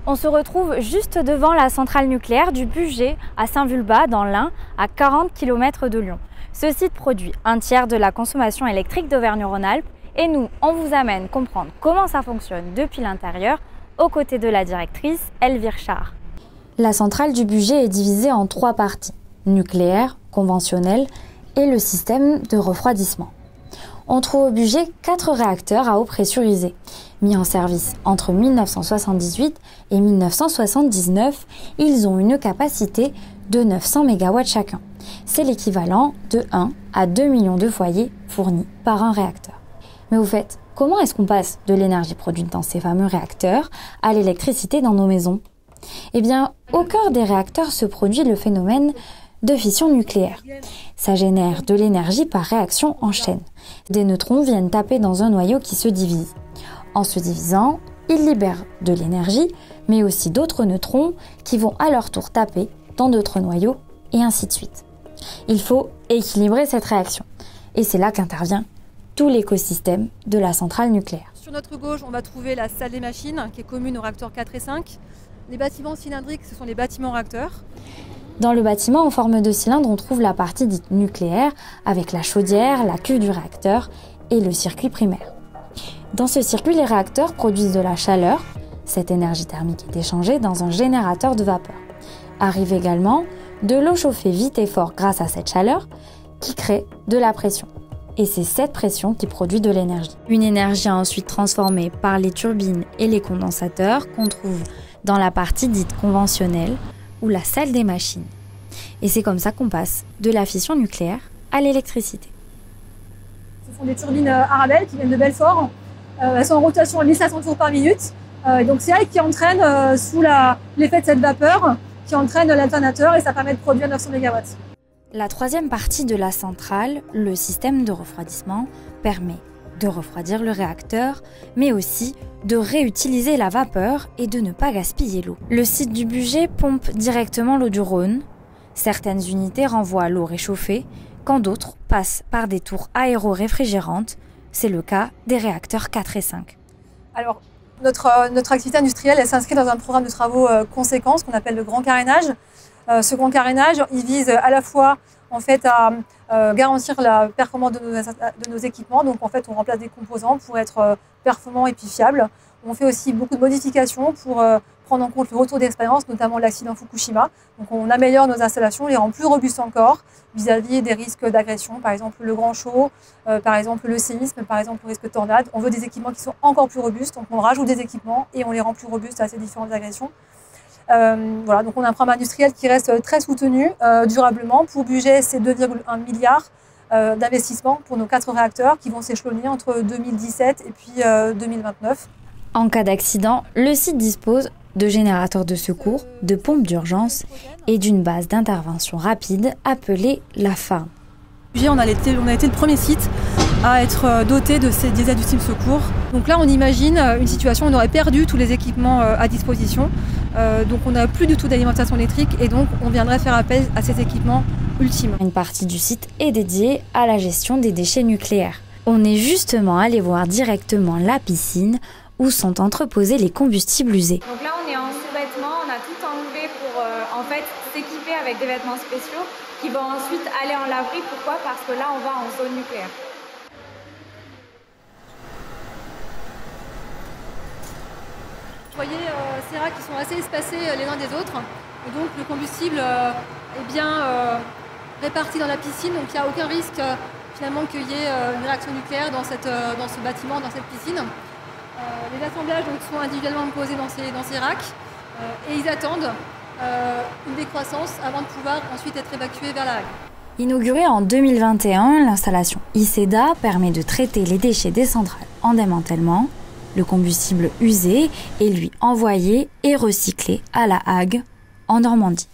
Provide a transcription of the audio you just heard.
On se retrouve juste devant la centrale nucléaire du Bugey à Saint-Vulbas dans l'Ain, à 40 km de Lyon. Ce site produit un tiers de la consommation électrique d'Auvergne-Rhône-Alpes et nous, on vous amène comprendre comment ça fonctionne depuis l'intérieur aux côtés de la directrice Elvire Char. La centrale du Bugey est divisée en 3 parties, nucléaire, conventionnelle et le système de refroidissement. On trouve au Bugey 4 réacteurs à eau pressurisée. Mis en service entre 1978 et 1979, ils ont une capacité de 900 MW chacun. C'est l'équivalent de 1 à 2 millions de foyers fournis par un réacteur. Mais au fait, comment est-ce qu'on passe de l'énergie produite dans ces fameux réacteurs à l'électricité dans nos maisons ? Eh bien, au cœur des réacteurs se produit le phénomène de fission nucléaire. Ça génère de l'énergie par réaction en chaîne. Des neutrons viennent taper dans un noyau qui se divise. En se divisant, ils libèrent de l'énergie, mais aussi d'autres neutrons qui vont à leur tour taper dans d'autres noyaux, et ainsi de suite. Il faut équilibrer cette réaction. Et c'est là qu'intervient tout l'écosystème de la centrale nucléaire. Sur notre gauche, on va trouver la salle des machines, qui est commune aux réacteurs 4 et 5. Les bâtiments cylindriques, ce sont les bâtiments réacteurs. Dans le bâtiment en forme de cylindre, on trouve la partie dite nucléaire, avec la chaudière, la cuve du réacteur et le circuit primaire. Dans ce circuit, les réacteurs produisent de la chaleur. Cette énergie thermique est échangée dans un générateur de vapeur. Arrive également de l'eau chauffée vite et fort grâce à cette chaleur qui crée de la pression. Et c'est cette pression qui produit de l'énergie. Une énergie ensuite transformée par les turbines et les condensateurs qu'on trouve dans la partie dite conventionnelle ou la salle des machines. Et c'est comme ça qu'on passe de la fission nucléaire à l'électricité. Ce sont des turbines Arabelle qui viennent de Belfort. Elles sont en rotation à 1500 tours par minute. Donc c'est elles qui entraînent, sous l'effet de cette vapeur, qui entraîne l'alternateur et ça permet de produire 900 MW. La troisième partie de la centrale, le système de refroidissement, permet de refroidir le réacteur, mais aussi de réutiliser la vapeur et de ne pas gaspiller l'eau. Le site du Bugey pompe directement l'eau du Rhône. Certaines unités renvoient l'eau réchauffée, quand d'autres passent par des tours aéro-réfrigérantes. C'est le cas des réacteurs 4 et 5. Alors, notre activité industrielle, elle s'inscrit dans un programme de travaux conséquent, ce qu'on appelle le grand carénage. Ce grand carénage, il vise à la fois en fait, à garantir la performance de nos équipements. Donc en fait, on remplace des composants pour être performants et puis fiables. On fait aussi beaucoup de modifications pour prendre en compte le retour d'expérience, notamment l'accident Fukushima. Donc on améliore nos installations, on les rend plus robustes encore vis-à-vis des risques d'agression, par exemple le grand chaud, par exemple le séisme, par exemple le risque de tornade. On veut des équipements qui sont encore plus robustes, donc on rajoute des équipements et on les rend plus robustes à ces différentes agressions. Voilà, donc on a un programme industriel qui reste très soutenu durablement. Pour Bugey, c'est 2,1 milliards d'investissements pour nos 4 réacteurs qui vont s'échelonner entre 2017 et puis 2029. En cas d'accident, le site dispose de générateurs de secours, de pompes d'urgence et d'une base d'intervention rapide appelée la FARM. On a été le premier site à être doté de ces diesels d'ultime secours. Donc là, on imagine une situation où on aurait perdu tous les équipements à disposition. Donc on n'a plus du tout d'alimentation électrique et donc on viendrait faire appel à ces équipements ultimes. Une partie du site est dédiée à la gestion des déchets nucléaires. On est justement allé voir directement la piscine où sont entreposés les combustibles usés. Donc là, on est en sous-vêtements, on a tout enlevé pour en fait s'équiper avec des vêtements spéciaux qui vont ensuite aller en laverie. Pourquoi ? Parce que là, on va en zone nucléaire. Vous voyez ces racks qui sont assez espacés les uns des autres. Et donc le combustible est bien réparti dans la piscine. Donc il n'y a aucun risque finalement qu'il y ait une réaction nucléaire dans ce bâtiment, dans cette piscine. Les assemblages donc, sont individuellement posés dans ces racks et ils attendent une décroissance avant de pouvoir ensuite être évacués vers la Hague. Inaugurée en 2021, l'installation ICEDA permet de traiter les déchets des centrales en démantèlement. Le combustible usé est lui envoyé et recyclé à La Hague, en Normandie.